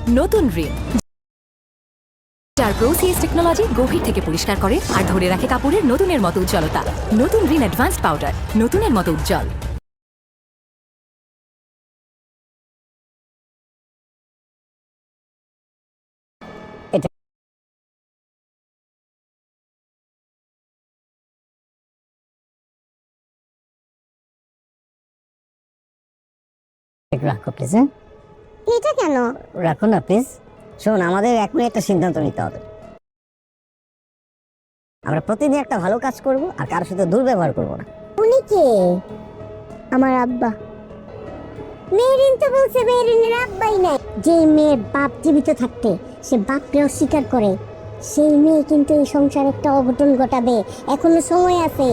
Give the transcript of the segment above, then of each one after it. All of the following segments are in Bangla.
নতুন রিন, যার প্রোসিএস টেকনোলজি গভীর থেকে পরিষ্কার করে আর ধরে রাখে কাপড়ের নতুনের মতো উজ্জ্বলতা। নতুন রিন অ্যাডভান্সড পাউডার, নতুনের মতো উজ্জ্বল। রাখো প্লিজ। এটা কেন? রাখো না প্লিজ। শোন, আমাদের এখনই একটা সিদ্ধান্ত নিতে হবে। আমরা প্রতিদিন একটা ভালো কাজ করব আর কারোর সাথে দুর্ব্যবহার করব না। উনি কে? আমার আব্বা। মেরিন তো বলছে মেরিনের আব্বাই নাই। যে মেয়ের বাপ জীবিত থাকতে সে বাপকে অস্বীকার করে, সেই মেয়ে কিন্তু এই সংসারে একটা অঘটন ঘটাবে। এখনো সময় আছে।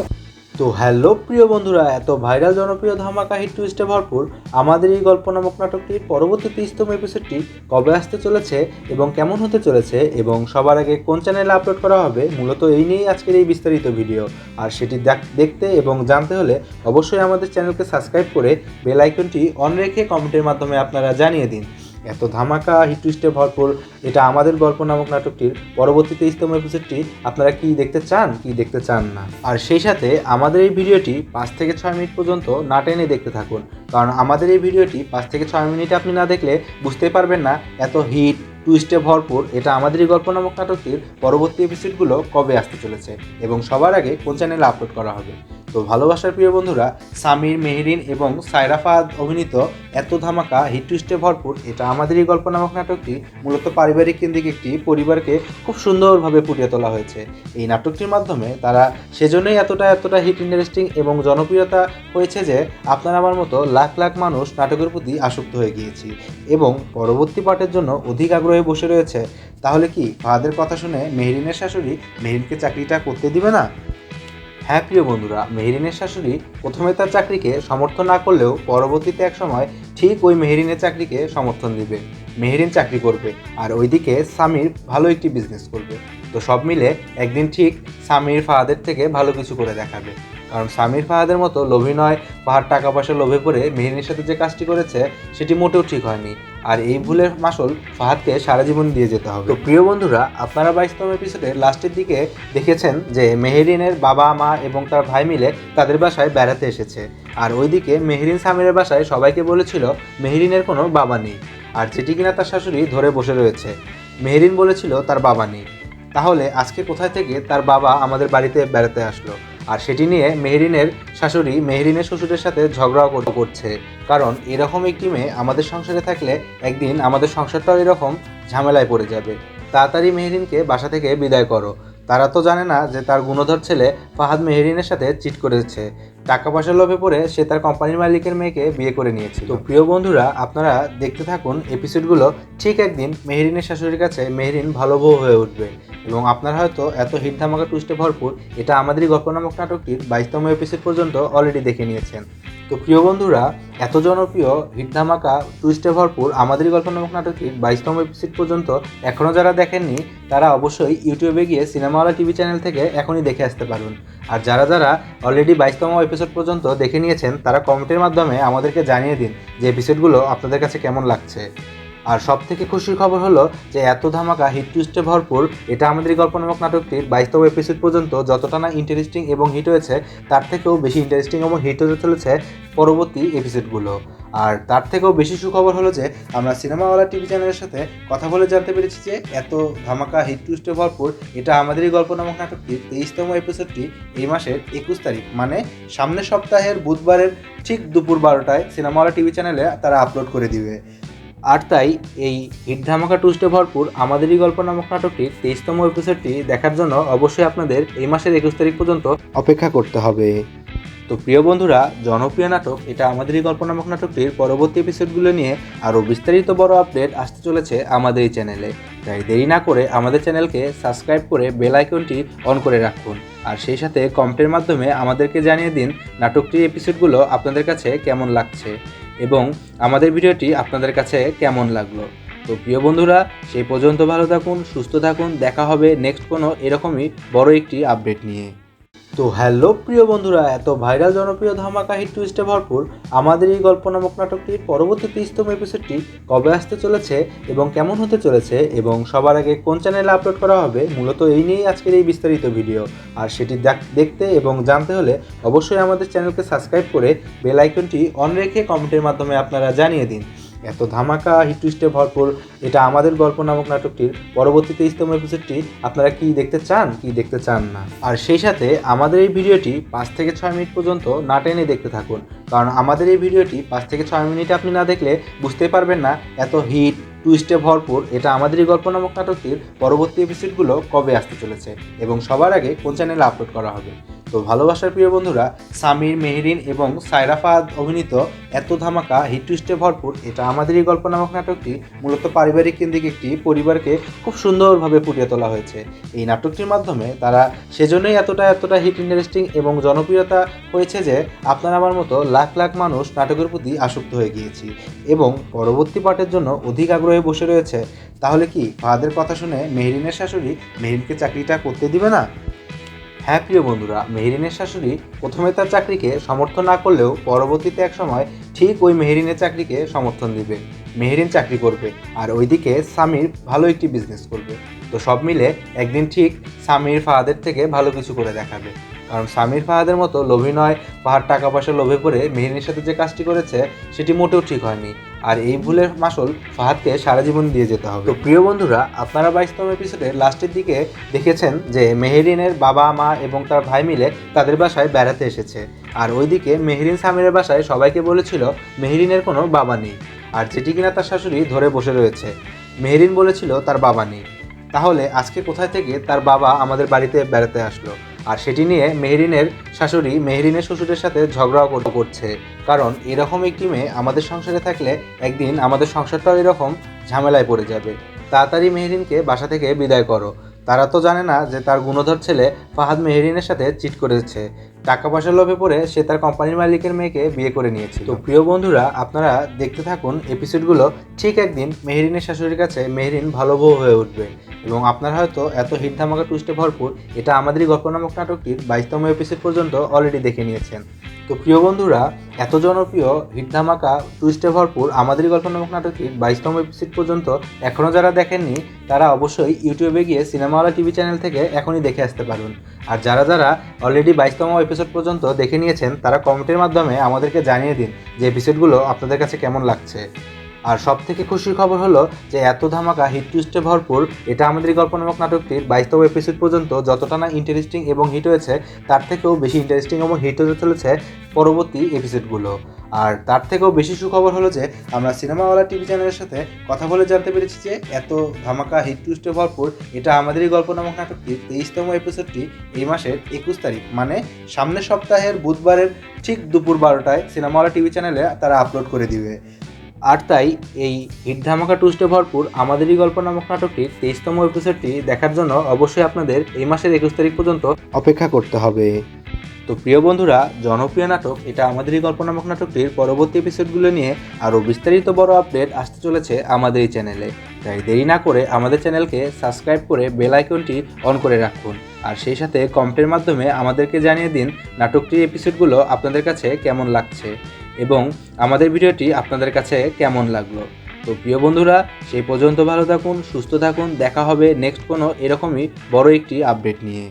তো হ্যালো প্রিয় বন্ধুরা, এত ভাইরাল জনপ্রিয় ধামাকা হিট টুইস্টে ভরপুর আমাদের এই গল্প নামক নাটকটির পরবর্তী 30তম এপিসোডটি কবে আসতে চলেছে এবং কেমন হতে চলেছে এবং সবার আগে কোন চ্যানেলে আপলোড করা হবে, মূলত এই নিয়েই আজকের এই বিস্তারিত ভিডিও। আর সেটি দেখতে এবং জানতে হলে অবশ্যই আমাদের চ্যানেলকে সাবস্ক্রাইব করে বেল আইকনটি অন রেখে কমেন্টের মাধ্যমে আপনারা জানিয়ে দিন। এত ধামাকা হিট টুইস্টে ভরপুর এটা আমাদের গল্প নামক নাটকটির পরবর্তী 30তম এপিসোডটি আপনারা কি দেখতে চান না। আর সেই সাথে আমাদের এই ভিডিওটি 5 থেকে 6 মিনিট পর্যন্ত না টেনে দেখতে থাকুন, কারণ আমাদের এই ভিডিওটি 5 থেকে 6 মিনিট আপনি না দেখলে বুঝতেই পারবেন না এত হিট টুইস্টে ভরপুর এটা আমাদেরই গল্প নামক নাটকটির পরবর্তী এপিসোডগুলো কবে আসতে চলেছে এবং সবার আগে কোন চ্যানেলে আপলোড করা হবে। তো ভালোবাসার প্রিয় বন্ধুরা, সামির, মেহরিন এবং সায়রা ফাহাদ অভিনীত এত ধামাকা হিট টুইস্টে ভরপুর এটা আমাদেরই গল্প নামক নাটকটি মূলত পারিবারিক কেন্দ্রিক একটি পরিবারকে খুব সুন্দরভাবে ফুটিয়ে তোলা হয়েছে। এই নাটকটির মাধ্যমে তারা সেজন্যই এতটা হিট, ইন্টারেস্টিং এবং জনপ্রিয়তা হয়েছে যে আপনার আমার মতো লাখ লাখ মানুষ নাটকের প্রতি আসক্ত হয়ে গিয়েছি এবং পরবর্তী পার্টের জন্য অধিক আগ্রহে বসে রয়েছে। তাহলে কি ফাহাদের কথা শুনে মেহরিনের শাশুড়ি মেহরিনকে চাকরিটা করতে দিবে না? হ্যাঁ প্রিয় বন্ধুরা, মেহরিনের শাশুড়ি প্রথমে তার চাকরিকে সমর্থন না করলেও পরবর্তীতে এক সময় ঠিক ওই মেহরিনের চাকরিকে সমর্থন দিবে। মেহরিন চাকরি করবে আর ওইদিকে সামির ভালো একটি বিজনেস করবে। তো সব মিলে একদিন ঠিক সামির ফাহাদের থেকে ভালো কিছু করে দেখাবে, কারণ সামির ফাহাদের মতো লোভী নয়। ফাহাদ টাকা পয়সা লোভে পড়ে মেহরিনের সাথে যে কাজটি করেছে সেটি মোটেও ঠিক হয়নি, আর এই ভুলের মাসল ফাহাদকে সারা জীবন দিয়ে যেতে হবে। তো প্রিয় বন্ধুরা, আপনারা 22তম এপিসোডের লাস্টের দিকে দেখেছেন যে মেহরিনের বাবা, মা এবং তার ভাই মিলে তাদের বাসায় বেড়াতে এসেছে, আর ওইদিকে মেহরিন সামিরের বাসায় সবাইকে বলেছিল মেহরিনের কোনো বাবা নেই, আর যেটি কিনা তার শাশুড়ি ধরে বসে রয়েছে। মেহরিন বলেছিল তার বাবা নেই, তাহলে আজকে কোথায় থেকে তার বাবা আমাদের বাড়িতে বেড়াতে আসলো? আর সেটি নিয়ে মেহরিনের শাশুড়ি মেহরিনের শ্বশুরের সাথে ঝগড়াও করছে, কারণ এরকম একটি মেয়ে আমাদের সংসারে থাকলে একদিন আমাদের সংসারটাও এরকম ঝামেলায় পড়ে যাবে। তাড়াতাড়ি মেহরিনকে বাসা থেকে বিদায় করো। তারা তো জানে না যে তার গুণধর ছেলে ফাহাদ মেহরিনের সাথে চিট করেছে। টাকা পয়সার লোভে পড়ে সে তার কোম্পানির মালিকের মেয়েকে বিয়ে করে নিয়েছে। তো প্রিয় বন্ধুরা, আপনারা দেখতে থাকুন এপিসোডগুলো। ঠিক একদিন মেহরিনের শাশুড়ির কাছে মেহরিন ভালো বউ হয়ে উঠবে এবং আপনারা হয়তো এত হিট ধামাকা টুইস্টে ভরপুর এটা আমাদেরই গল্প নামক নাটকটির 22তম এপিসোড পর্যন্ত অলরেডি দেখে নিয়েছেন। তো প্রিয় বন্ধুরা, এত জনপ্রিয় হিট ধামাকা টুইস্টে ভরপুর আমাদেরই গল্প নামক নাটকটির 22তম এপিসোড পর্যন্ত এখনও যারা দেখেননি তারা অবশ্যই ইউটিউবে গিয়ে সিনেমাওয়ালা টিভি চ্যানেল থেকে এখনই দেখে আসতে পারুন। আর যারা অলরেডি 22তম এপিসোড পর্যন্ত দেখে নিয়েছেন তারা কমেন্টের মাধ্যমে আমাদেরকে জানিয়ে দিন যে এপিসোডগুলো আপনাদের কাছে কেমন লাগছে। আর সব থেকে খুশির খবর হলো যে এত ধামাকা হিট টুইস্টে ভরপুর এটা আমাদের গল্প নামক নাটকটির 22তম এপিসোড পর্যন্ত যতটা না ইন্টারেস্টিং এবং হিট হয়েছে তার থেকেও বেশি ইন্টারেস্টিং এবং হিট হতে চলেছে পরবর্তী এপিসোডগুলো। আর তার থেকেও বেশি সুখবর হলো যে আমরা সিনেমাওয়ালা টিভি চ্যানেলের সাথে কথা বলে জানতে পেরেছি যে এত ধামাকা হিট টুইস্টে ভরপুর এটা আমাদেরই গল্প নামক নাটকটির 23তম এপিসোডটি এই মাসের 21 তারিখ মানে সামনের সপ্তাহের বুধবারের ঠিক দুপুর 12টায় সিনেমাওয়ালা টিভি চ্যানেলে তারা আপলোড করে দিবে। আর তাই এই হিট ধামাকা টুইস্টে ভরপুর আমাদেরই গল্প নামক নাটকটির 23তম এপিসোডটি দেখার জন্য অবশ্যই আপনাদের এই মাসের 21 তারিখ পর্যন্ত অপেক্ষা করতে হবে। তো প্রিয় বন্ধুরা, জনপ্রিয় নাটক এটা আমাদেরই গল্প নামক নাটকটির পরবর্তী এপিসোডগুলো নিয়ে আরও বিস্তারিত বড় আপডেট আসতে চলেছে আমাদের এই চ্যানেলে। তাই দেরি না করে আমাদের চ্যানেলকে সাবস্ক্রাইব করে বেল আইকনটি অন করে রাখুন, আর সেই সাথে কমেন্টের মাধ্যমে আমাদেরকে জানিয়ে দিন নাটকটির এপিসোডগুলো আপনাদের কাছে কেমন লাগছে এবং আমাদের ভিডিওটি আপনাদের কাছে কেমন লাগলো। তো প্রিয় বন্ধুরা, সেই পর্যন্ত ভালো থাকুন, সুস্থ থাকুন। দেখা হবে নেক্সট কোনো এরকমই বড় একটি আপডেট নিয়ে। তো হ্যালো প্রিয় বন্ধুরা, এত ভাইরাল জনপ্রিয় ধামাকা হিট টুইস্টে ভরপুর আমাদের এই গল্প নামক নাটকটির পরবর্তী 30তম এপিসোডটি কবে আসতে চলেছে এবং কেমন হতে চলেছে এবং সবার আগে কোন চ্যানেলে আপলোড করা হবে, মূলত এই নিয়েই আজকের এই বিস্তারিত ভিডিও। আর সেটি দেখতে এবং জানতে হলে অবশ্যই আমাদের চ্যানেলকে সাবস্ক্রাইব করে বেল আইকনটি অন রেখে কমেন্টের মাধ্যমে আপনারা জানিয়ে দিন। এত ধামাকা হিট টুইস্টে ভরপুর এটা আমাদের গল্প নামক নাটকটির পরবর্তী 23তম এপিসোডটি আপনারা কি দেখতে চান কি দেখতে চান না। আর সেই সাথে আমাদের এই ভিডিওটি 5 থেকে 6 মিনিট পর্যন্ত না টেনে দেখতে থাকুন, কারণ আমাদের এই ভিডিওটি 5 থেকে 6 মিনিট আপনি না দেখলে বুঝতেই পারবেন না এত হিট টুইস্টে ভরপুর এটা আমাদের এই গল্প নামক নাটকটির পরবর্তী এপিসোডগুলো কবে আসতে চলেছে এবং সবার আগে কোন চ্যানেলে আপলোড করা হবে। তো ভালোবাসার প্রিয় বন্ধুরা, সামির, মেহরিন এবং সায়রা ফাহাদ অভিনীত এত ধামাকা হিট টুইস্টে ভরপুর এটা আমাদের এই গল্প নামক নাটকটি মূলত পারিবারিক কেন্দ্রিক একটি পরিবারকে খুব সুন্দরভাবে ফুটিয়ে তোলা হয়েছে। এই নাটকটির মাধ্যমে তারা সেজন্যই এতটা হিট ইন্টারেস্টিং এবং জনপ্রিয়তা হয়েছে যে আপনার আমার মতো লাখ লাখ মানুষ নাটকের প্রতি আসক্ত হয়ে গিয়েছি এবং পরবর্তী পার্টের জন্য অধিক আগ্রহে বসে রয়েছে। তাহলে কি ফাহাদের কথা শুনে মেহরিনের শাশুড়ি মেহরিনকে চাকরিটা করতে দিবে না? হ্যাঁ প্রিয় বন্ধুরা, মেহরিনের শাশুড়ি প্রথমে তার চাকরিকে সমর্থন না করলেও পরবর্তীতে এক সময় ঠিক ওই মেহরিনের চাকরিকে সমর্থন দিবে। মেহরিন চাকরি করবে আর ওইদিকে সামির ভালো একটি বিজনেস করবে। তো সব মিলে একদিন ঠিক সামির ফাহাদের থেকে ভালো কিছু করে দেখাবে, কারণ সামির ফাহাদের মতো লোভী নয়। ফাহাদ টাকা পয়সা লোভে পড়ে মেহরিনের সাথে যে কাজটি করেছে সেটি মোটেও ঠিক হয়নি, আর এই ভুলের মাসল ফাহাদকে সারা জীবন দিয়ে যেতে হবে। তো প্রিয় বন্ধুরা, আপনারা 22তম এপিসোডের লাস্টের দিকে দেখেছেন যে মেহরিনের বাবা মা এবং তার ভাই মিলে তাদের বাসায় বেড়াতে এসেছে, আর ওইদিকে মেহরিন সামিরের বাসায় সবাইকে বলেছিল মেহরিনের কোনো বাবা নেই, আর যেটি কিনা তার শাশুড়ি ধরে বসে রয়েছে। মেহরিন বলেছিল তার বাবা নেই, তাহলে আজকে কোথায় থেকে তার বাবা আমাদের বাড়িতে বেড়াতে আসলো? আর সেটি নিয়ে মেহরিনের শাশুড়ি মেহরিনের শ্বশুরের সাথে ঝগড়াও করছে, কারণ এরকম একটি মেয়ে আমাদের সংসারে থাকলে একদিন আমাদের সংসারটাও এরকম ঝামেলায় পড়ে যাবে। তাড়াতাড়ি মেহরিনকে বাসা থেকে বিদায় করো। তারা তো জানে না যে তার গুণধর ছেলে ফাহাদ মেহরিনের সাথে চিট করেছে। টাকা পয়সার লোভে পড়ে সে তার কোম্পানির মালিকের মেয়েকে বিয়ে করে নিয়েছে। তো প্রিয় বন্ধুরা, আপনারা দেখতে থাকুন এপিসোডগুলো। ঠিক একদিন মেহরিনের শাশুড়ির কাছে মেহরিন ভালো বউ হয়ে উঠবে এবং আপনারা হয়তো এত হিট ধামাকা টুইস্টে ভরপুর এটা আমাদেরই গল্প নামক নাটকটির 22তম এপিসোড পর্যন্ত অলরেডি দেখে নিয়েছেন। তো প্রিয় বন্ধুরা, এত জনপ্রিয় হিট ধামাকা টুইস্টে ভরপুর আমাদেরই গল্প নামক নাটকটির 22তম এপিসোড পর্যন্ত এখনও যারা দেখেননি তারা অবশ্যই ইউটিউবে গিয়ে সিনেমাওয়ালা টিভি চ্যানেল থেকে এখনই দেখে আসতে পারুন। আর যারা অলরেডি 22তম এপিসোড পর্যন্ত দেখে নিয়েছেন তারা কমেন্টের মাধ্যমে আমাদেরকে জানিয়ে দিন যে এপিসোডগুলো আপনাদের কাছে কেমন লাগছে। আর সব থেকে খুশির খবর হলো যে এত ধামাকা হিট টুইস্টে ভরপুর এটা আমাদের গল্প নামক নাটকটির 22তম এপিসোড পর্যন্ত যতটা না ইন্টারেস্টিং এবং হিট হয়েছে তার থেকেও বেশি ইন্টারেস্টিং এবং হিট হতে চলেছে পরবর্তী এপিসোডগুলো। আর তার থেকেও বেশি সুখবর হলো যে আমরা সিনেমাওয়ালা টিভি চ্যানেলের সাথে কথা বলে জানতে পেরেছি যে এত ধামাকা হিট টুইস্টে ভরপুর এটা আমাদেরই গল্প নামক নাটকটির 23তম এপিসোডটি এই মাসের 21 তারিখ মানে সামনের সপ্তাহের বুধবারের ঠিক দুপুর 12টায় সিনেমাওয়ালা টিভি চ্যানেলে তারা আপলোড করে দিবে। আর তাই এই হিট ধামাকা টুইস্টে ভরপুর আমাদেরই গল্প নামক নাটকটির 23তম এপিসোডটি দেখার জন্য অবশ্যই আপনাদের এই মাসের 21 তারিখ পর্যন্ত অপেক্ষা করতে হবে। তো প্রিয় বন্ধুরা, জনপ্রিয় নাটক এটা আমাদেরই গল্প নামক নাটকটির পরবর্তী এপিসোডগুলো নিয়ে আরও বিস্তারিত বড় আপডেট আসতে চলেছে আমাদের এই চ্যানেলে। তাই দেরি না করে আমাদের চ্যানেলকে সাবস্ক্রাইব করে বেল আইকনটি অন করে রাখুন, আর সেই সাথে কমেন্টের মাধ্যমে আমাদেরকে জানিয়ে দিন নাটকটির এপিসোডগুলো আপনাদের কাছে কেমন লাগছে এবং আমাদের ভিডিওটি আপনাদের কাছে কেমন লাগলো। তো প্রিয় বন্ধুরা, সেই পর্যন্ত ভালো থাকুন, সুস্থ থাকুন, দেখা হবে নেক্সট কোনো এরকমই বড় একটি আপডেট নিয়ে।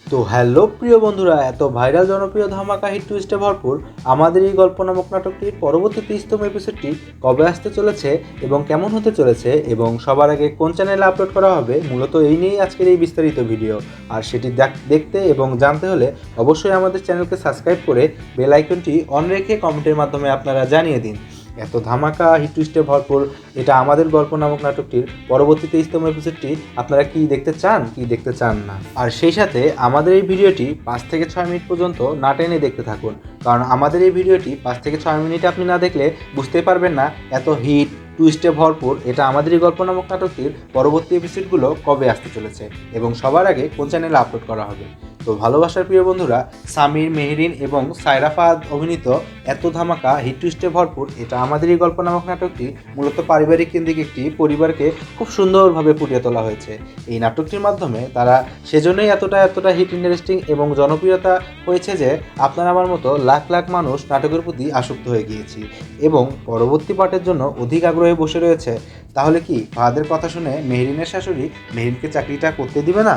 তো হ্যালো প্রিয় বন্ধুরা, এত ভাইরাল জনপ্রিয় ধামাকা হিট টুইস্টে ভরপুর আমাদের এই গল্প নামক নাটকটির পরবর্তী 30তম এপিসোডটি কবে আসতে চলেছে এবং কেমন হতে চলেছে এবং সবার আগে কোন চ্যানেলে আপলোড করা হবে, মূলত এই নিয়েই আজকের এই বিস্তারিত ভিডিও। আর সেটি দেখতে এবং জানতে হলে অবশ্যই আমাদের চ্যানেলকে সাবস্ক্রাইব করে বেল আইকনটি অন রেখে কমেন্টের মাধ্যমে আপনারা জানিয়ে দিন। এত ধামাকা হিট টুইস্টে ভরপুর এটা আমাদের গল্প নামক নাটকটির পরবর্তী 23তম এপিসোডটি আপনারা কি দেখতে চান কি দেখতে চান না। আর সেই সাথে আমাদের এই ভিডিওটি 5 থেকে 6 মিনিট পর্যন্ত না টেনে দেখতে থাকুন, কারণ আমাদের এই ভিডিওটি 5 থেকে 6 মিনিট আপনি না দেখলে বুঝতেই পারবেন না এত হিট টুইস্টে ভরপুর এটা আমাদেরই গল্প নামক নাটকটির পরবর্তী এপিসোডগুলো কবে আসতে চলেছে এবং সবার আগে কোন চ্যানেলে আপলোড করা হবে। তো ভালোবাসার প্রিয় বন্ধুরা, সামির, মেহরিন এবং সায়রা ফাহাদ অভিনীত এত ধামাকা হিট টুইস্টে ভরপুর এটা আমাদেরই গল্প নামক নাটকটি মূলত পারিবারিক কেন্দ্রিক একটি পরিবারকে খুব সুন্দরভাবে ফুটিয়ে তোলা হয়েছে। এই নাটকটির মাধ্যমে তারা সেজন্যই এতটা হিট, ইন্টারেস্টিং এবং জনপ্রিয়তা হয়েছে যে আপনার আমার মতো লাখ লাখ মানুষ নাটকের প্রতি আসক্ত হয়ে গিয়েছি এবং পরবর্তী পার্টের জন্য অধিক আগ্রহে বসে রয়েছে। তাহলে কি ফাহাদের কথা শুনে মেহরিনের শাশুড়ি মেহরিনকে চাকরিটা করতে দিবে না?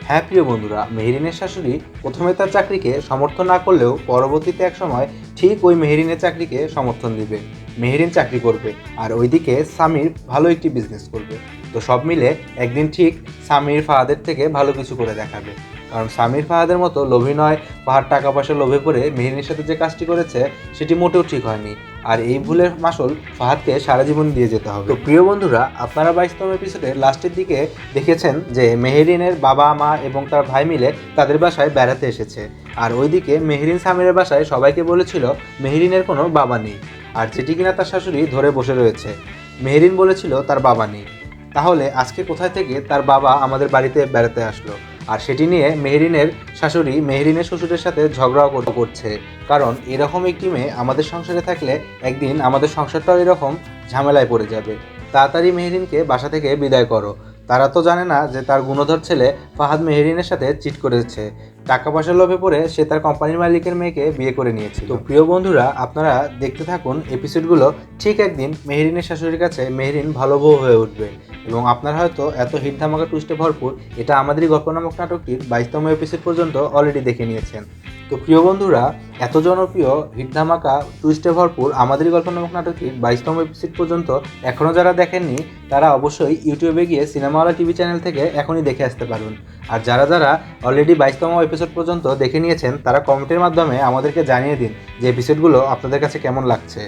হ্যাঁ প্রিয় বন্ধুরা, মেহরিনের শাশুড়ি প্রথমে তার চাকরিকে সমর্থন না করলেও পরবর্তীতে এক সময় ঠিক ওই মেহরিনের চাকরিকে সমর্থন দিবে। মেহরিন চাকরি করবে আর ওইদিকে সামির ভালো একটি বিজনেস করবে। তো সব মিলে একদিন ঠিক সামির ফাহাদের থেকে ভালো কিছু করে দেখাবে। কারণ সামির ফাহাদের মতো লোভী নয়, ফাহাদ টাকা পয়সা লোভে পড়ে মেহরিনের সাথে যে কাজটি করেছে সেটি মোটেও ঠিক হয়নি। আর এই ভুলের মাসুল ফাহাদকে সারা জীবন দিয়ে যেতে হবে। তো প্রিয় বন্ধুরা, আপনারা 22তম এপিসোডের লাস্টের দিকে দেখেছেন যে মেহরিনের বাবা, মা এবং তার ভাই মিলে তাদের বাসায় বেড়াতে এসেছে। আর ওইদিকে মেহরিন সামিরের বাসায় সবাইকে বলেছিল মেহরিনের কোনো বাবা নেই, আর যেটি কিনা তার শাশুড়ি ধরে বসে রয়েছে। মেহরিন বলেছিল তার বাবা নেই। তাহলে আজকে কোথায় থেকে তার বাবা আমাদের বাড়িতে বেড়াতে আসলো? আর সেটি নিয়ে মেহরিনের শাশুড়ি মেহরিনের শ্বশুরের সাথে ঝগড়াও করছে। কারণ এরকম একটি মেয়ে আমাদের সংসারে থাকলে একদিন আমাদের সংসারটাও এরকম ঝামেলায় পড়ে যাবে। তাড়াতাড়ি মেহরিনকে বাসা থেকে বিদায় করো। তারা তো জানে না যে তার গুণধর ছেলে ফাহাদ মেহরিনের সাথে চিট করেছে। টাকা পয়সার লোভে পড়ে সে তার কোম্পানির মালিকের মেয়েকে বিয়ে করে নিয়েছে। তো প্রিয় বন্ধুরা, আপনারা দেখতে থাকুন এপিসোডগুলো। ঠিক একদিন মেহরিনের শাশুড়ির কাছে মেহরিন ভালো বউ হয়ে উঠবে এবং আপনারা হয়তো এত হিট ধামাকা টুইস্টে ভরপুর এটা আমাদেরই গল্প নামক নাটকটির 22তম এপিসোড পর্যন্ত অলরেডি দেখে নিয়েছেন। তো প্রিয় বন্ধুরা, এত জনপ্রিয় হিট ধামাকা টুইস্টে ভরপুর আমাদেরই গল্প নামক নাটকটির 22তম এপিসোড পর্যন্ত এখনও যারা দেখেননি তারা অবশ্যই ইউটিউবে গিয়ে সিনেমাওয়ালা টিভি চ্যানেল থেকে এখনই দেখে আসতে পারুন। আর যারা অলরেডি 22তম এপিসোড পর্যন্ত দেখে নিয়েছেন তারা কমেন্টের মাধ্যমে আমাদেরকে জানিয়ে দিন যে এপিসোডগুলো আপনাদের কাছে কেমন লাগছে।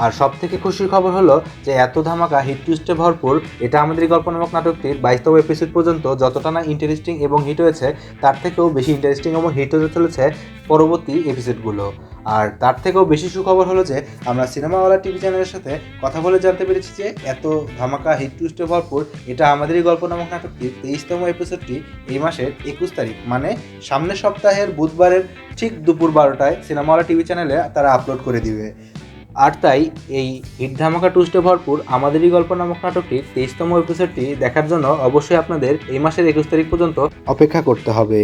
আর সব থেকে খুশির খবর হলো যে এত ধামাকা হিট টুইস্টে ভরপুর এটা আমাদের গল্প নামক নাটকটির 22তম এপিসোড পর্যন্ত যতটা না ইন্টারেস্টিং এবং হিট হয়েছে তার থেকেও বেশি ইন্টারেস্টিং এবং হিট হতে চলেছে পরবর্তী এপিসোডগুলো। আর তার থেকেও বেশি সুখবর হলো যে আমরা সিনেমাওয়ালা টিভি চ্যানেলের সাথে কথা বলে জানতে পেরেছি যে এত ধামাকা হিট টুইস্টে ভরপুর এটা আমাদেরই গল্প নামক নাটকটির 23তম এপিসোডটি এই মাসের 21 তারিখ মানে সামনের সপ্তাহের বুধবারের ঠিক দুপুর 12টায় সিনেমাওয়ালা টিভি চ্যানেলে তারা আপলোড করে দিবে। আর তাই এই হিট ধামাকা টুইস্টে ভরপুর আমাদেরই গল্প নামক নাটকটির 23তম এপিসোডটি দেখার জন্য অবশ্যই আপনাদের এই মাসের 21 তারিখ পর্যন্ত অপেক্ষা করতে হবে।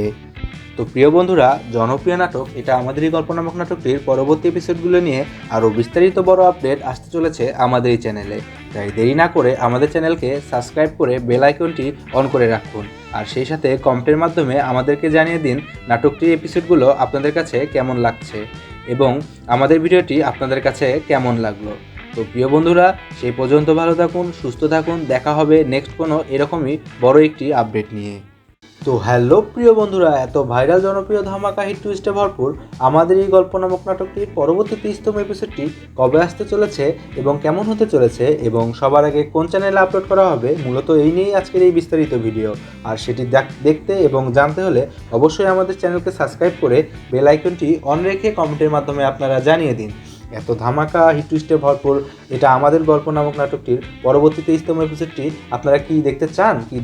তো প্রিয় বন্ধুরা, জনপ্রিয় নাটক এটা আমাদেরই গল্প নামক নাটকটির পরবর্তী এপিসোডগুলো নিয়ে আরও বিস্তারিত বড় আপডেট আসতে চলেছে আমাদের এই চ্যানেলে। তাই দেরি না করে আমাদের চ্যানেলকে সাবস্ক্রাইব করে বেল আইকনটি অন করে রাখুন। আর সেই সাথে কমেন্টের মাধ্যমে আমাদেরকে জানিয়ে দিন নাটকটির এপিসোডগুলো আপনাদের কাছে কেমন লাগছে এবং আমাদের ভিডিওটি আপনাদের কাছে কেমন লাগলো। তো প্রিয় বন্ধুরা, সেই পর্যন্ত ভালো থাকুন, সুস্থ থাকুন। দেখা হবে নেক্সট কোনো এরকমই বড় একটি আপডেট নিয়ে। তো হ্যালো প্রিয় বন্ধুরা, এত ভাইরাল জনপ্রিয় ধামাকা হিট টুইস্টে ভরপুর আমাদের এই গল্প নামক নাটকটির পরবর্তী 30তম এপিসোডটি কবে আসতে চলেছে এবং কেমন হতে চলেছে এবং সবার আগে কোন চ্যানেলে আপলোড করা হবে, মূলত এই নিয়েই আজকের এই বিস্তারিত ভিডিও। আর সেটি দেখতে এবং জানতে হলে অবশ্যই আমাদের চ্যানেলকে সাবস্ক্রাইব করে বেল আইকনটি অন রেখে কমেন্টের মাধ্যমে আপনারা জানিয়ে দিন এত ধামাকা হিট টুইস্টে ভরপুর এটা আমাদের গল্প নামক নাটকটির পরবর্তী 23তম এপিসোডটি আপনারা কি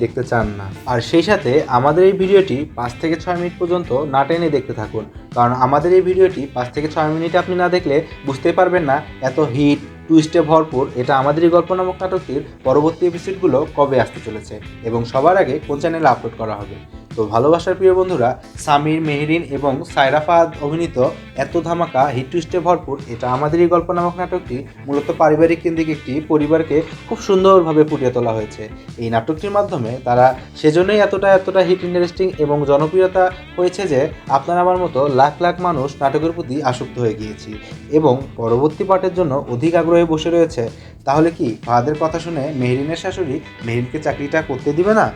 দেখতে চান না। আর সেই সাথে আমাদের এই ভিডিওটি 5 থেকে 6 মিনিট পর্যন্ত না টেনে দেখতে থাকুন, কারণ আমাদের এই ভিডিওটি 5 থেকে 6 মিনিট আপনি না দেখলে বুঝতে পারবেন না এত হিট টুইস্টে ভরপুর এটা আমাদেরই গল্প নামক নাটকটির পরবর্তী এপিসোডগুলো কবে আসতে চলেছে এবং সবার আগে কোন চ্যানেলে আপলোড করা হবে। তো ভালোবাসার প্রিয় বন্ধুরা, সামির, মেহরিন এবং সায়রা ফাহাদ অভিনীত এত ধামাকা হিট টুইস্টে ভরপুর এটা আমাদেরই গল্প নামক নাটকটি মূলত পারিবারিক কেন্দ্রিক একটি পরিবারকে খুব সুন্দরভাবে ফুটিয়ে তোলা হয়েছে। এই নাটকটির মাধ্যমে তারা সেজন্যই এতটা হিট, ইন্টারেস্টিং এবং জনপ্রিয়তা হয়েছে যে আপনার আমার মতো লাখ লাখ মানুষ নাটকের প্রতি আসক্ত হয়ে গিয়েছি এবং পরবর্তী পার্টের জন্য অধিক আগ্রহে বসে রয়েছে। তাহলে কি ফাহাদের কথা শুনে মেহরিনের শাশুড়ি মেহরিনকে চাকরিটা করতে দিবে না?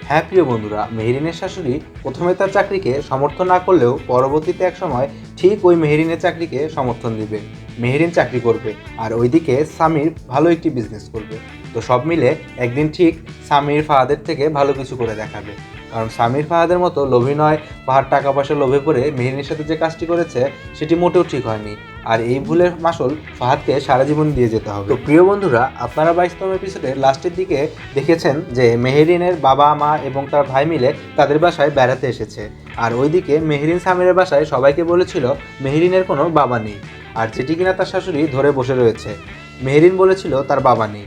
হ্যাঁ প্রিয় বন্ধুরা, মেহরিনের শাশুড়ি প্রথমে তার চাকরিকে সমর্থন না করলেও পরবর্তীতে এক সময় ঠিক ওই মেহরিনের চাকরিকে সমর্থন দিবে। মেহরিন চাকরি করবে আর ওইদিকে সামির ভালো একটি বিজনেস করবে। তো সব মিলে একদিন ঠিক সামির ফাহাদের থেকে ভালো কিছু করে দেখাবে। কারণ সামির ফাহাদের মতো লোভী নয়। ফাহাদ টাকা পয়সা লোভে পড়ে মেহেরিনের সাথে যে কাজটি করেছে সেটি মোটেও ঠিক হয়নি, আর এই ভুলের মাসুল ফাহাদকে সারা জীবন দিয়ে যেতে হবে। তো প্রিয় বন্ধুরা, আপনারা 22তম এপিসোডে লাস্টের দিকে দেখেছেন যে মেহেরিনের বাবা মা এবং তার ভাই মিলে তাদের বাসায় বেড়াতে এসেছে, আর ওইদিকে মেহেরিন সামিরের বাসায় সবাইকে বলেছিল মেহেরিনের কোনো বাবা নেই, আর যেটি কিনা তার শাশুড়ি ধরে বসে রয়েছে। মেহেরিন বলেছিল তার বাবা নেই।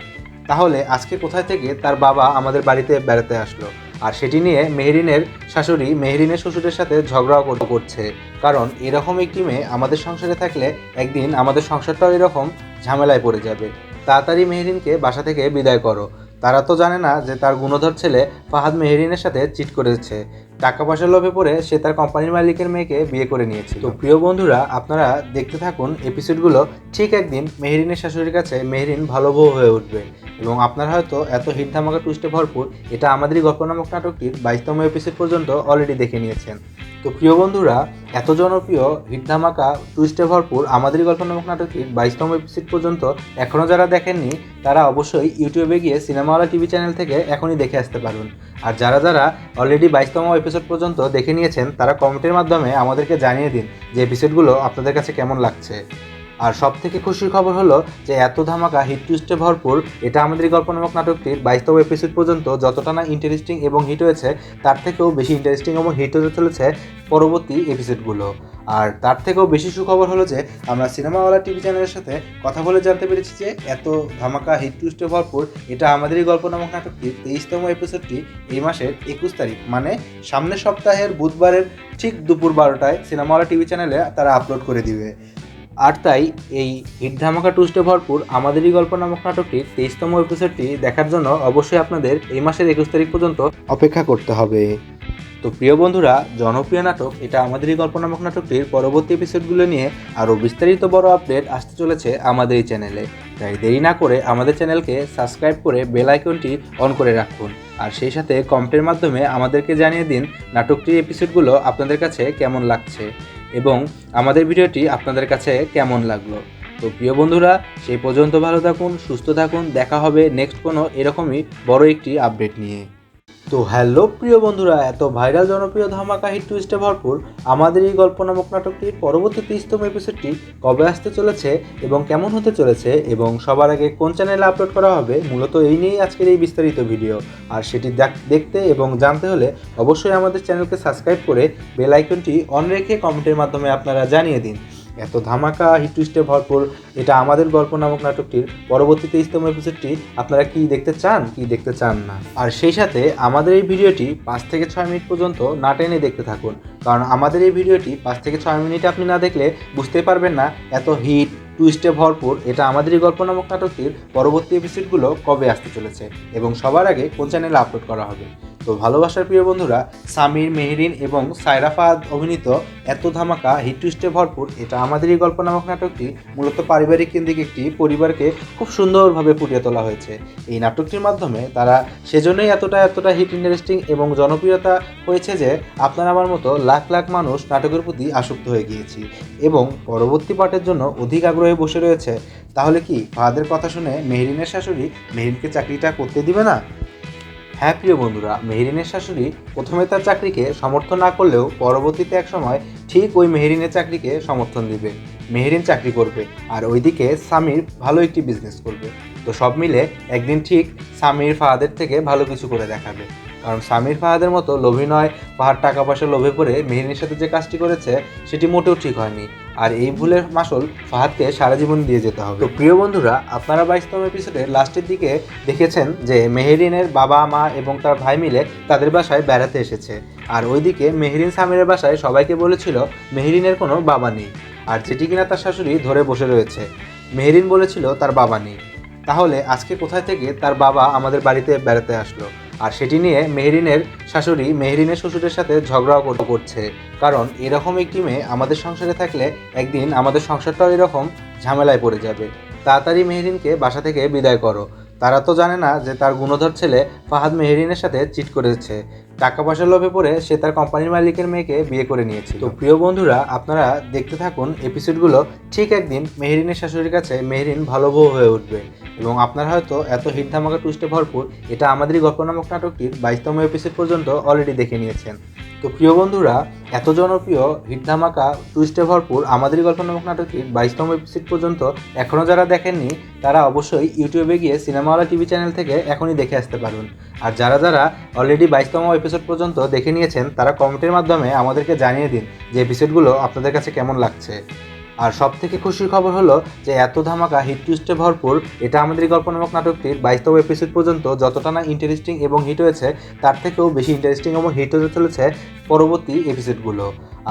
তাহলে আজকে কোথায় থেকে তার বাবা আমাদের বাড়িতে বেড়াতে আসলো? আর সেটি নিয়ে মেহেরিনের শাশুড়ি মেহেরিনের শ্বশুরের সাথে ঝগড়াও করছে, কারণ এরকম একটি মেয়ে আমাদের সংসারে থাকলে একদিন আমাদের সংসারটাও এরকম ঝামেলায় পড়ে যাবে। তাড়াতাড়ি মেহেরিনকে বাসা থেকে বিদায় করো। তারা তো জানে না যে তার গুণধর ছেলে ফাহাদ মেহেরিনের সাথে চিট করেছে। টাকা পয়সার লোভে পড়ে সে তার কোম্পানির মালিকের মেয়েকে বিয়ে করে নিয়েছে। তো প্রিয় বন্ধুরা, আপনারা দেখতে থাকুন এপিসোডগুলো। ঠিক একদিন মেহেরিনের শাশুড়ির কাছে মেহেরিন ভালো বউ হয়ে উঠবে, এবং আপনারা হয়তো এত হিট ধামাকা টুইস্টে ভরপুর এটা আমাদেরই গল্প নামক নাটকটির 22তম এপিসোড পর্যন্ত অলরেডি দেখে নিয়েছেন। তো প্রিয় বন্ধুরা, এত জনপ্রিয় হিট ধামাকা টুইস্টে ভরপুর আমাদেরই গল্প নামক নাটকটির 22তম এপিসোড পর্যন্ত এখনও যারা দেখেননি তারা অবশ্যই ইউটিউবে গিয়ে সিনেমাওয়ালা টিভি চ্যানেল থেকে এখনই দেখে আসতে পারুন। আর যারা যারা অলরেডি 22তম এপিসোড পর্যন্ত দেখে নিয়েছেন তারা কমেন্টের মাধ্যমে আমাদেরকে জানিয়ে দিন যে এপিসোডগুলো আপনাদের কাছে কেমন লাগছে। আর সব থেকে খুশির খবর হলো যে এত ধামাকা হিট টুইস্টে ভরপুর এটা আমাদের গল্প নামক নাটকটির 22তম এপিসোড পর্যন্ত যতটা না ইন্টারেস্টিং এবং হিট হয়েছে তার থেকেও বেশি ইন্টারেস্টিং এবং হিট হতে চলেছে পরবর্তী এপিসোডগুলো। আর তার থেকেও বেশি সুখবর হলো যে আমরা সিনেমাওয়ালা টিভি চ্যানেলের সাথে কথা বলে জানতে পেরেছি যে এত ধামাকা হিট টুইস্টে ভরপুর এটা আমাদেরই গল্প নামক নাটকটির 23তম এপিসোডটি এই মাসের 21 তারিখ মানে সামনের সপ্তাহের বুধবারের ঠিক দুপুর 12টায় সিনেমাওয়ালা টিভি চ্যানেলে তারা আপলোড করে দিবে। আর তাই এই হিট ধামাকা টুইস্টে ভরপুর আমাদেরই গল্প নামক নাটকটির 23তম এপিসোডটি দেখার জন্য অবশ্যই আপনাদের এই মাসের 21 তারিখ পর্যন্ত অপেক্ষা করতে হবে। তো প্রিয় বন্ধুরা, জনপ্রিয় নাটক এটা আমাদেরই গল্প নামক নাটকটির পরবর্তী এপিসোডগুলো নিয়ে আরও বিস্তারিত বড় আপডেট আসতে চলেছে আমাদের এই চ্যানেলে। তাই দেরি না করে আমাদের চ্যানেলকে সাবস্ক্রাইব করে বেল আইকনটি অন করে রাখুন, আর সেই সাথে কমেন্টের মাধ্যমে আমাদেরকে জানিয়ে দিন নাটকটির এপিসোডগুলো আপনাদের কাছে কেমন লাগছে এবং আমাদের ভিডিওটি আপনাদের কাছে কেমন লাগলো। তো প্রিয় বন্ধুরা, সেই পর্যন্ত ভালো থাকুন, সুস্থ থাকুন, দেখা হবে নেক্সট কোনো এরকমই বড় একটি আপডেট নিয়ে। তো হ্যালো প্রিয় বন্ধুরা, এত ভাইরাল জনপ্রিয় ধামাকা হিট টুইস্টে ভরপুর আমাদের এই গল্প নামক নাটকটির পরবর্তী 30তম এপিসোডটি কবে আসতে চলেছে এবং কেমন হতে চলেছে এবং সবার আগে কোন চ্যানেলে আপলোড করা হবে, মূলত এই নিয়েই আজকের এই বিস্তারিত ভিডিও। আর সেটি দেখতে এবং জানতে হলে অবশ্যই আমাদের চ্যানেলকে সাবস্ক্রাইব করে বেল আইকনটি অন রেখে কমেন্টের মাধ্যমে আপনারা জানিয়ে দিন এত ধামাকা হিট টুইস্টে ভরপুর এটা আমাদের গল্প নামক নাটকটির পরবর্তী 23তম এপিসোডটি আপনারা কি দেখতে চান কি দেখতে চান না। আর সেই সাথে আমাদের এই ভিডিওটি 5 থেকে 6 মিনিট পর্যন্ত না টেনে দেখতে থাকুন, কারণ আমাদের এই ভিডিওটি 5 থেকে 6 মিনিট আপনি না দেখলে বুঝতে পারবেন না এত হিট টুইস্টে ভরপুর এটা আমাদেরই গল্প নামক নাটকটির পরবর্তী এপিসোডগুলো কবে আসতে চলেছে এবং সবার আগে কোন চ্যানেলে আপলোড করা হবে। তো ভালোবাসার প্রিয় বন্ধুরা, সামির, মেহেরিন এবং সায়রা ফাহাদ অভিনীত এত ধামাকা হিট টুইস্টে ভরপুর এটা আমাদেরই গল্প নামক নাটকটি মূলত পারিবারিক কেন্দ্রিক একটি পরিবারকে খুব সুন্দরভাবে ফুটিয়ে তোলা হয়েছে। এই নাটকটির মাধ্যমে তারা সেজন্যই এতটা হিট ইন্টারেস্টিং এবং জনপ্রিয়তা হয়েছে যে আপনার আমার মতো লাখ লাখ মানুষ নাটকের প্রতি আসক্ত হয়ে গিয়েছি এবং পরবর্তী পার্টের জন্য অধিক আগ্রহে বসে রয়েছে। তাহলে কি ফাহাদের কথা শুনে মেহেরিনের শাশুড়ি মেহেরিনকে চাকরিটা করতে দিবে না? হ্যাঁ প্রিয় বন্ধুরা, মেহেরিনের শাশুড়ি প্রথমে তার চাকরিকে সমর্থন না করলেও পরবর্তীতে এক সময় ঠিক ওই মেহেরিনের চাকরিকে সমর্থন দিবে। মেহেরিন চাকরি করবে আর ওইদিকে সামির ভালো একটি বিজনেস করবে। তো সব মিলে একদিন ঠিক সামির ফাহাদের থেকে ভালো কিছু করে দেখাবে, কারণ সামির ফাহাদের মতো লোভী নয়। ফাহাদ টাকা পয়সা লোভে পড়ে মেহেরিনের সাথে যে কাজটি করেছে সেটি মোটেও ঠিক হয়নি, আর এই ভুলের মাসুল ফাহাদকে সারা জীবন দিয়ে যেতে হবে। তো প্রিয় বন্ধুরা, আপনারা 22তম এপিসোডের লাস্টের দিকে দেখেছেন যে মেহেরিনের বাবা মা এবং তার ভাই মিলে তাদের বাসায় বেড়াতে এসেছে, আর ওইদিকে মেহেরিন সামিরের বাসায় সবাইকে বলেছিল মেহেরিনের কোনো বাবা নেই, আর যেটি কিনা তার শাশুড়ি ধরে বসে রয়েছে। মেহেরিন বলেছিল তার বাবা নেই। তাহলে আজকে কোথায় থেকে তার বাবা আমাদের বাড়িতে বেড়াতে আসলো? আর সেটি নিয়ে মেহেরিনের শাশুড়ি মেহেরিনের শ্বশুরের সাথে ঝগড়াও করছে, কারণ এরকম একটি মেয়ে আমাদের সংসারে থাকলে একদিন আমাদের সংসারটাও এরকম ঝামেলায় পড়ে যাবে। তাড়াতাড়ি মেহেরিনকে বাসা থেকে বিদায় করো। তারা তো জানে না যে তার গুণধর ছেলে ফাহাদ মেহেরিনের সাথে চিট করেছে। টাকা পয়সার লোভে পড়ে সে তার কোম্পানির মালিকের মেয়েকে বিয়ে করে নিয়েছে। তো প্রিয় বন্ধুরা, আপনারা দেখতে থাকুন এপিসোডগুলো। ঠিক একদিন মেহেরিনের শাশুড়ির কাছে মেহেরিন ভালো বউ হয়ে উঠবে এবং আপনারা হয়তো এত হিট ধামাকা টুইস্টে ভরপুর এটা আমাদেরই গল্প নামক নাটকটির 22তম এপিসোড পর্যন্ত অলরেডি দেখে নিয়েছেন। তো প্রিয় বন্ধুরা, এত জনপ্রিয় হিট ধামাকা টুইস্টে ভরপুর আমাদেরই গল্প নামক নাটকটির 22তম এপিসোড পর্যন্ত এখনও যারা দেখেননি তারা অবশ্যই ইউটিউবে গিয়ে সিনেমাওয়ালা টিভি চ্যানেল থেকে এখনই দেখে আসতে পারুন। আর যারা যারা অলরেডি 22তম এপিসোড পর্যন্ত দেখে নিয়েছেন তারা কমেন্টের মাধ্যমে আমাদেরকে জানিয়ে দিন যে এপিসোডগুলো আপনাদের কাছে কেমন লাগছে। আর সব থেকে খুশির খবর হলো যে এত ধামাকা হিট টুইস্টে ভরপুর এটা আমাদের গল্প নামক নাটকটির 22তম এপিসোড পর্যন্ত যতটা না ইন্টারেস্টিং এবং হিট হয়েছে তার থেকেও বেশি ইন্টারেস্টিং এবং হিট হতে চলেছে পরবর্তী এপিসোডগুলো।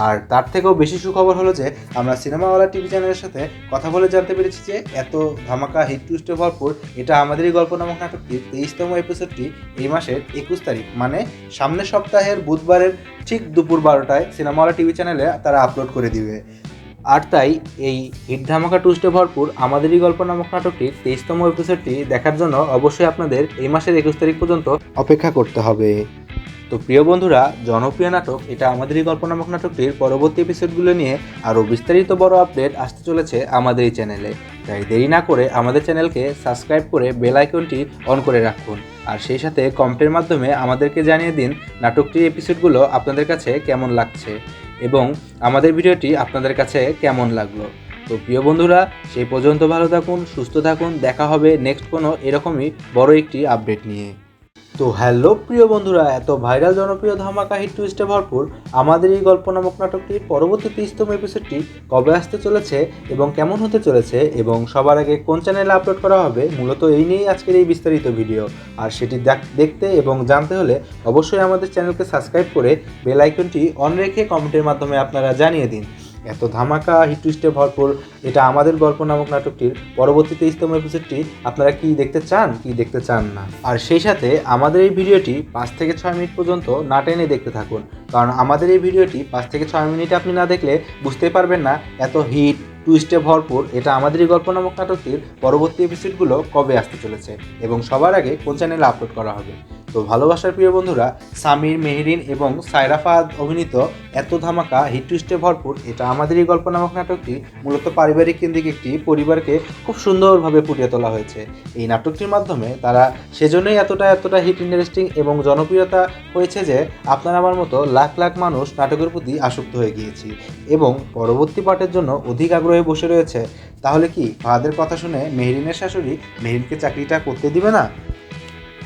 আর তার থেকেও বেশি সুখবর হলো যে আমরা সিনেমাওয়ালা টিভি চ্যানেলের সাথে কথা বলে জানতে পেরেছি যে এত ধামাকা হিট টুইস্টে ভরপুর এটা আমাদেরই গল্প নামক নাটকটির 23তম এপিসোডটি এই মাসের 21 তারিখ মানে সামনের সপ্তাহের বুধবারের ঠিক দুপুর 12টায় সিনেমাওয়ালা টিভি চ্যানেলে তারা আপলোড করে দিবে। আর তাই এই হিট ধামাকা টুইস্টে ভরপুর আমাদেরই গল্প নামক নাটকটির 23তম এপিসোডটি দেখার জন্য অবশ্যই আপনাদের এই মাসের 21 তারিখ পর্যন্ত অপেক্ষা করতে হবে। তো প্রিয় বন্ধুরা, জনপ্রিয় নাটক এটা আমাদেরই গল্প নামক নাটকটির পরবর্তী এপিসোডগুলো নিয়ে আরও বিস্তারিত বড় আপডেট আসতে চলেছে আমাদের এই চ্যানেলে। তাই দেরি না করে আমাদের চ্যানেলকে সাবস্ক্রাইব করে বেল আইকনটি অন করে রাখুন। আর সেই সাথে কমেন্টের মাধ্যমে আমাদেরকে জানিয়ে দিন নাটকটির এপিসোডগুলো আপনাদের কাছে কেমন লাগছে এবং আমাদের ভিডিওটি আপনাদের কাছে কেমন লাগলো। তো প্রিয় বন্ধুরা, সেই পর্যন্ত ভালো থাকুন, সুস্থ থাকুন, দেখা হবে নেক্সট কোনো এরকমই বড় একটি আপডেট নিয়ে। তো হ্যালো প্রিয় বন্ধুরা, এত ভাইরাল জনপ্রিয় ধামাকা হিট টুইস্টে ভরপুর আমাদের এই গল্প নামক নাটকটির পরবর্তী 30তম এপিসোডটি কবে আসতে চলেছে এবং কেমন হতে চলেছে এবং সবার আগে কোন চ্যানেলে আপলোড করা হবে, মূলত এই নিয়েই আজকের এই বিস্তারিত ভিডিও। আর সেটি দেখতে এবং জানতে হলে অবশ্যই আমাদের চ্যানেলকে সাবস্ক্রাইব করে বেল আইকনটি অন রেখে কমেন্টের মাধ্যমে আপনারা জানিয়ে দিন এত ধামাকা হিট টুইস্টে ভরপুর এটা আমাদের গল্প নামক নাটকটির পরবর্তী 23তম এপিসোডটি আপনারা কি দেখতে চান কি দেখতে চান না। আর সেই সাথে আমাদের এই ভিডিওটি 5 থেকে 6 মিনিট পর্যন্ত না টেনে দেখতে থাকুন, কারণ আমাদের এই ভিডিওটি 5 থেকে 6 মিনিট আপনি না দেখলে বুঝতেই পারবেন না এত হিট টুইস্টে ভরপুর এটা আমাদেরই গল্প নামক নাটকটির পরবর্তী এপিসোডগুলো কবে আসতে চলেছে এবং সবার আগে কোন চ্যানেলে আপলোড করা হবে। তো ভালোবাসার প্রিয় বন্ধুরা, সামির, মেহেরিন এবং সায়রা ফাহাদ অভিনীত এত ধামাকা হিট টুইস্টে ভরপুর এটা আমাদেরই গল্প নামক নাটকটি মূলত পারিবারিক কেন্দ্রিক একটি পরিবারকে খুব সুন্দরভাবে ফুটিয়ে তোলা হয়েছে। এই নাটকটির মাধ্যমে তারা সেজন্যই এতটা হিট ইন্টারেস্টিং এবং জনপ্রিয়তা হয়েছে যে আপনার আমার মতো লাখ লাখ মানুষ নাটকের প্রতি আসক্ত হয়ে গিয়েছি এবং পরবর্তী পার্টের জন্য অধিক আগ্রহে বসে রয়েছে। তাহলে কি ফাহাদের কথা শুনে মেহেরিনের শাশুড়ি মেহেরিনকে চাকরিটা করতে দিবে না?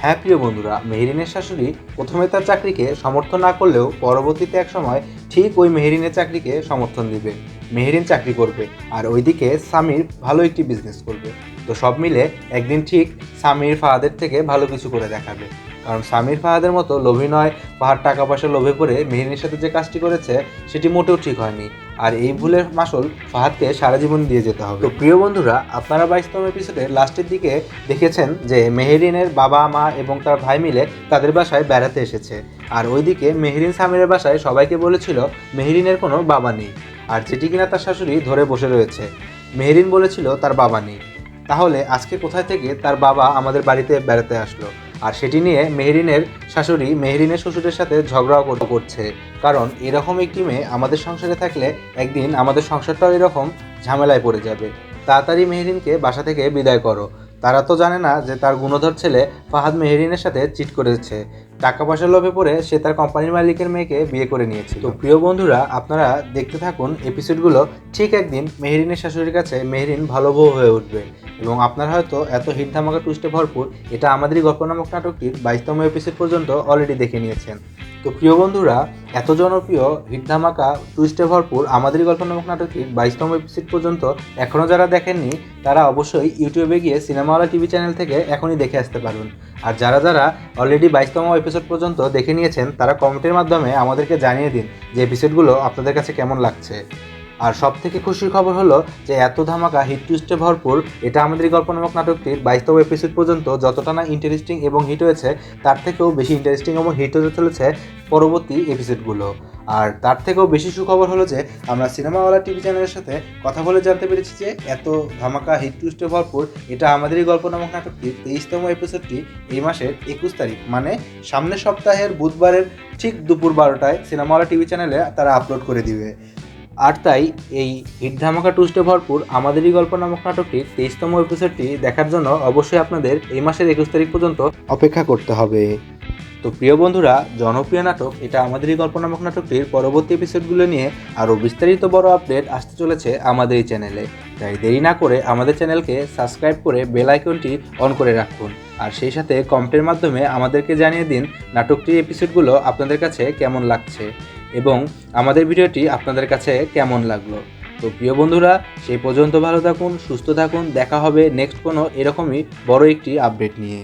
হ্যাঁ প্রিয় বন্ধুরা, মেহেরিনের শাশুড়ি প্রথমে তার চাকরিকে সমর্থন না করলেও পরবর্তীতে এক সময় ঠিক ওই মেহেরিনের চাকরিকে সমর্থন দিবে। মেহেরিন চাকরি করবে আর ওইদিকে সামির ভালো একটি বিজনেস করবে। তো সব মিলে একদিন ঠিক সামির ফাহাদের থেকে ভালো কিছু করে দেখাবে, কারণ সামির ফাহাদের মতো লোভী নয়। ফাহাদ টাকা পয়সা লোভে পড়ে মেহেরিনের সাথে যে কাজটি করেছে সেটি মোটেও ঠিক হয়নি, আর এই ভুলের মাসুল ফাহাদকে সারা জীবন দিয়ে যেতে হবে। তো প্রিয় বন্ধুরা, আপনারা 22তম এপিসোডের লাস্টের দিকে দেখেছেন যে মেহেরিনের বাবা মা এবং তার ভাই মিলে তাদের বাসায় বেড়াতে এসেছে, আর ওইদিকে মেহেরিন সামিরের বাসায় সবাইকে বলেছিল মেহেরিনের কোনো বাবা নেই, আর যেটি কিনা তার শাশুড়ি ধরে বসে রয়েছে। মেহেরিন বলেছিল তার বাবা নেই, তাহলে আজকে কোথায় থেকে তার বাবা আমাদের বাড়িতে বেড়াতে আসলো? আর সেটি নিয়ে মেহেরিনের শাশুড়ি মেহেরিনের শ্বশুরের সাথে ঝগড়াও করছে, কারণ এরকম একটি মেয়ে আমাদের সংসারে থাকলে একদিন আমাদের সংসারটাও এরকম ঝামেলায় পড়ে যাবে। তাড়াতাড়ি মেহেরিনকে বাসা থেকে বিদায় করো। তারা তো জানে না যে তার গুণধর ছেলে ফাহাদ মেহেরিনের সাথে চিট করেছে। টাকা পয়সার লোভে পড়ে সে তার কোম্পানির মালিকের মেয়েকে বিয়ে করে নিয়েছে। তো প্রিয় বন্ধুরা, আপনারা দেখতে থাকুন এপিসোডগুলো। ঠিক একদিন মেহেরিনের শাশুড়ির কাছে মেহেরিন ভালো বউ হয়ে উঠবে এবং আপনারা হয়তো এত হিট ধামাকা টুইস্টে ভরপুর এটা আমাদেরই গল্প নামক নাটকটির 22তম এপিসোড পর্যন্ত অলরেডি দেখে নিয়েছেন। তো প্রিয় বন্ধুরা, এত জনপ্রিয় হিট ধামাকা টুইস্টে ভরপুর আমাদেরই গল্প নামক নাটকটির 22তম এপিসোড পর্যন্ত এখনও যারা দেখেননি তারা অবশ্যই ইউটিউবে গিয়ে সিনেমাওয়ালা টিভি চ্যানেল থেকে এখনই দেখে আসতে পারুন। আর যারা যারা অলরেডি 22তম এপিসোড পর্যন্ত দেখে নিয়েছেন তারা কমেন্টের মাধ্যমে আমাদেরকে জানিয়ে দিন যে এপিসোডগুলো আপনাদের কাছে কেমন লাগছে। আর সব থেকে খুশির খবর হলো যে এত ধামাকা হিট টুইস্টে ভরপুর এটা আমাদের এই গল্প নামক নাটকটির 22তম এপিসোড পর্যন্ত যতটা না ইন্টারেস্টিং এবং হিট হয়েছে তার থেকেও বেশি ইন্টারেস্টিং এবং হিট হতে চলেছে পরবর্তী এপিসোডগুলো। আর তার থেকেও বেশি সুখবর হলো যে আমরা সিনেমাওয়ালা টিভি চ্যানেলের সাথে কথা বলে জানতে পেরেছি যে এত ধামাকা হিট টুইস্টে ভরপুর এটা আমাদের এই গল্প নামক নাটকটির 23তম এপিসোডটি এই মাসের 21 তারিখ মানে সামনের সপ্তাহের বুধবারের ঠিক দুপুর 12টায় সিনেমাওয়ালা টিভি চ্যানেলে তারা আপলোড করে দিবে। আর তাই এই হিট ধামাকা টুইস্টে ভরপুর আমাদেরই গল্প নামক নাটকটির 23তম এপিসোডটি দেখার জন্য অবশ্যই আপনাদের এই মাসের 21 তারিখ পর্যন্ত অপেক্ষা করতে হবে। তো প্রিয় বন্ধুরা, জনপ্রিয় নাটক এটা আমাদেরই গল্প নামক নাটকটির পরবর্তী এপিসোডগুলো নিয়ে আরও বিস্তারিত বড় আপডেট আসতে চলেছে আমাদের এই চ্যানেলে। তাই দেরি না করে আমাদের চ্যানেলকে সাবস্ক্রাইব করে বেল আইকনটি অন করে রাখুন। আর সেই সাথে কমেন্টের মাধ্যমে আমাদেরকে জানিয়ে দিন নাটকটির এপিসোডগুলো আপনাদের কাছে কেমন লাগছে এবং আমাদের ভিডিওটি আপনাদের কাছে কেমন লাগলো। তো প্রিয় বন্ধুরা, সেই পর্যন্ত ভালো থাকুন, সুস্থ থাকুন, দেখা হবে নেক্সট কোনো এরকমই বড় একটি আপডেট নিয়ে।